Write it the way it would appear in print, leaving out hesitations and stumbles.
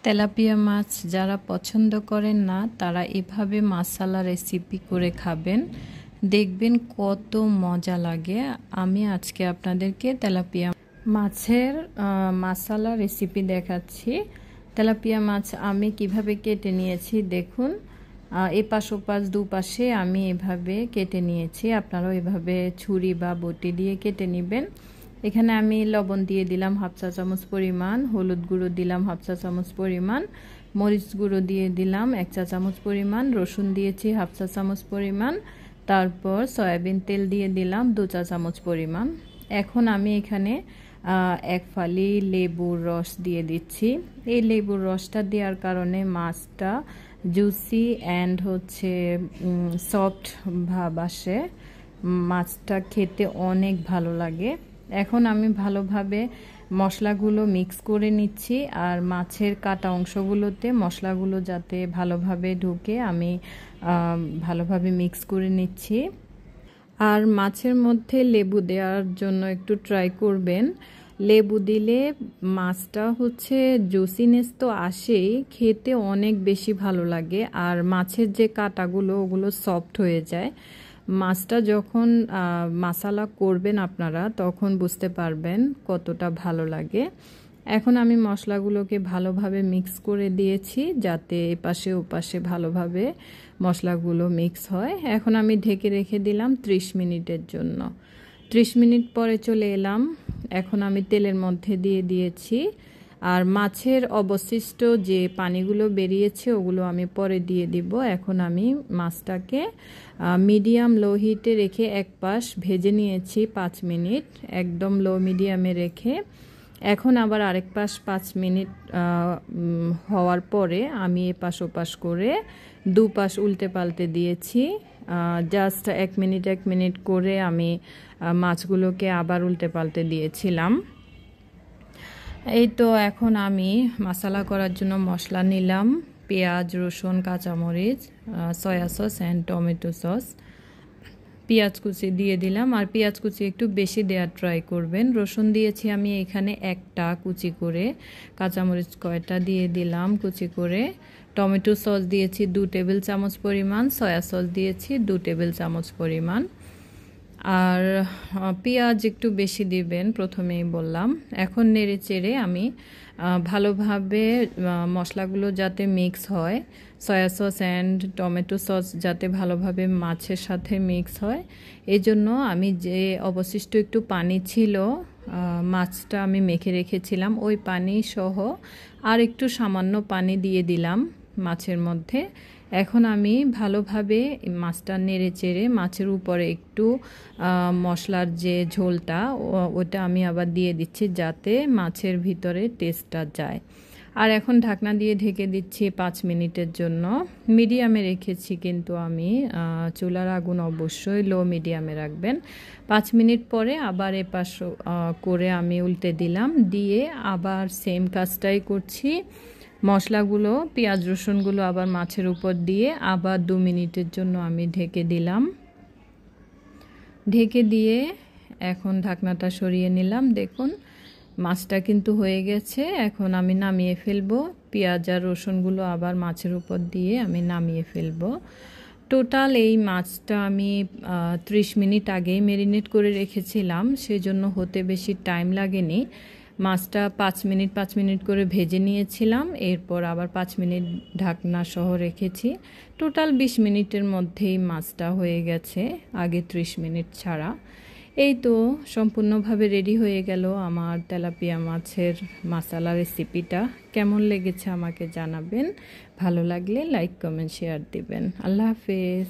Tilapia মাছ যারা পছন্দ করেন না তারা এভাবে মাসালা রেসিপি করে খাবেন, দেখবেন কত মজা লাগে। আমি আজকে আপনাদেরকে তেলাপিয়া মাছের মাসালা রেসিপি দেখাচ্ছি। তেলাপিয়া মাছ আমি কিভাবে কেটে নিয়েছি দেখুন। এপাশ ওপাশ দুপাশে আমি এভাবে কেটে নিয়েছি, আপনারাও এভাবে ছুরি বা বটি দিয়ে কেটে নেবেন। এখানে আমি লবণ দিয়ে দিলাম হাফ চা চামচ পরিমাণ, হলুদ গুঁড়ো দিলাম হাফ চা চামচ পরিমাণ, মরিচ গুঁড়ো দিয়ে দিলাম 1 চা চামচ পরিমাণ, রসুন দিয়েছি হাফ চা চামচ পরিমাণ, তারপর সয়াবিন তেল দিয়ে দিলাম 2 চা চামচ পরিমাণ। এখন আমি এখানে 1 ফালি লেবুর রস দিয়ে দিচ্ছি। এই লেবুর রসটা দেওয়ার কারণে মাছটা জুসি অ্যান্ড সফট ভাব আসে, মাছটা খেতে অনেক ভালো লাগে। এখন আমি ভালোভাবে মশলাগুলো মিক্স করে নিচ্ছি, আর মাছের কাটা অংশগুলোতে মশলাগুলো যাতে ভালোভাবে ঢুকে আমি ভালোভাবে মিক্স করে নিচ্ছি। আর মাছের মধ্যে লেবু দেওয়ার জন্য একটু ট্রাই করবেন। লেবু দিলে মাছটা জুসিনেস তো আসেই, খেতে অনেক বেশি ভালো লাগে। আর মাছের যে কাটাগুলো ওগুলো সফট হয়ে যায়। মাছটা যখন মশলা করবেন আপনারা তখন বুঝতে পারবেন কতটা ভালো লাগে। এখন আমি মশলাগুলোকে ভালোভাবে মিক্স করে দিয়েছি যাতে এপাশে ওপাশে ভালোভাবে মশলাগুলো মিক্স হয়। এখন আমি ঢেকে রেখে দিলাম 30 মিনিটের জন্য। 30 মিনিট পরে চলে এলাম। এখন আমি তেলের মধ্যে দিয়ে দিয়েছি, আর মাছের অবশিষ্ট যে পানিগুলো বেরিয়েছে ওগুলো আমি পরে দিয়ে দিব। এখন আমি মাছটাকে মিডিয়াম লো হিটে রেখে এক পাশ ভেজে নিয়েছি 5 মিনিট, একদম লো মিডিয়ামে রেখে। এখন আবার আরেক পাশ 5 মিনিট হওয়ার পরে আমি এপাশ ওপাশ করে দুপাশ উল্টে পাল্টে দিয়েছি। জাস্ট 1 মিনিট করে আমি মাছগুলোকে আবার উল্টে পাল্টে দিয়েছিলাম। এই তো এখন আমি মশলা করার জন্য মশলা নিলাম, পেঁয়াজ, রসুন, কাঁচামরিচ, soya sauce and tomato sauce. পেঁয়াজ কুচি দিয়ে দিলাম, আর পেঁয়াজ কুচি একটু বেশি দেওয়ার ট্রাই করবেন। রসুন দিয়েছি আমি এখানে একটা কুচি করে, কাঁচামরিচ কয়টা দিয়ে দিলাম কুচি করে, টমেটো সস দিয়েছি 2 টেবিল চামচ পরিমাণ, সয়া সস দিয়েছি 2 টেবিল চামচ পরিমাণ। আর পেঁয়াজ একটু বেশি দিবেন, প্রথমেই বললাম। এখন নেড়ে চেড়ে আমি ভালোভাবে মশলাগুলো যাতে মিক্স হয়, soya sauce and tomato sauce যাতে ভালোভাবে মাছের সাথে মিক্স হয়, এই জন্য আমি যে অবশিষ্ট একটু পানি ছিল, মাছটা আমি মেখে রেখেছিলাম, ওই পানি সহ আর একটু সামান্য পানি দিয়ে দিলাম মাছের মধ্যে। এখন আমি ভালোভাবে মাছটা নেড়ে চেড়ে মাছের উপরে একটু মশলার যে ঝোলটা ওটা আমি আবার দিয়ে দিচ্ছি যাতে মাছের ভিতরে টেস্টটা যায়। আর এখন ঢাকনা দিয়ে ঢেকে দিচ্ছি 5 মিনিটের জন্য। মিডিয়ামে রেখেছি, কিন্তু আমি চুলার আগুন অবশ্যই লো মিডিয়ামে রাখবেন। 5 মিনিট পরে আবার এপাশ করে আমি উল্টে দিলাম, দিয়ে আবার সেম কাজটাই করছি। মশলাগুলো, পেঁয়াজ রসুনগুলো আবার মাছের উপর দিয়ে আবার 2 মিনিটের জন্য আমি ঢেকে দিলাম। ঢেকে দিয়ে এখন ঢাকনাটা সরিয়ে নিলাম। দেখুন মাছটা কিন্তু হয়ে গেছে। এখন আমি নামিয়ে ফেলবো। পেঁয়াজ আর রসুনগুলো আবার মাছের উপর দিয়ে আমি নামিয়ে ফেলবো। টোটাল এই মাছটা আমি 30 মিনিট আগেই ম্যারিনেট করে রেখেছিলাম, সেজন্য হতে বেশি টাইম লাগেনি। মাছটা 5 মিনিট করে ভেজে নিয়েছিলাম, এরপর আবার 5 মিনিট ঢাকনা সহ রেখেছি। টোটাল 20 মিনিটের মধ্যেই মাছটা হয়ে গেছে, আগে 30 মিনিট ছাড়া। এই তো সম্পূর্ণভাবে রেডি হয়ে গেল আমার তেলাপিয়া মাছের মশলা রেসিপিটা। কেমন লেগেছে আমাকে জানাবেন, ভালো লাগলে লাইক কমেন্ট শেয়ার দিবেন। আল্লাহ হাফেজ।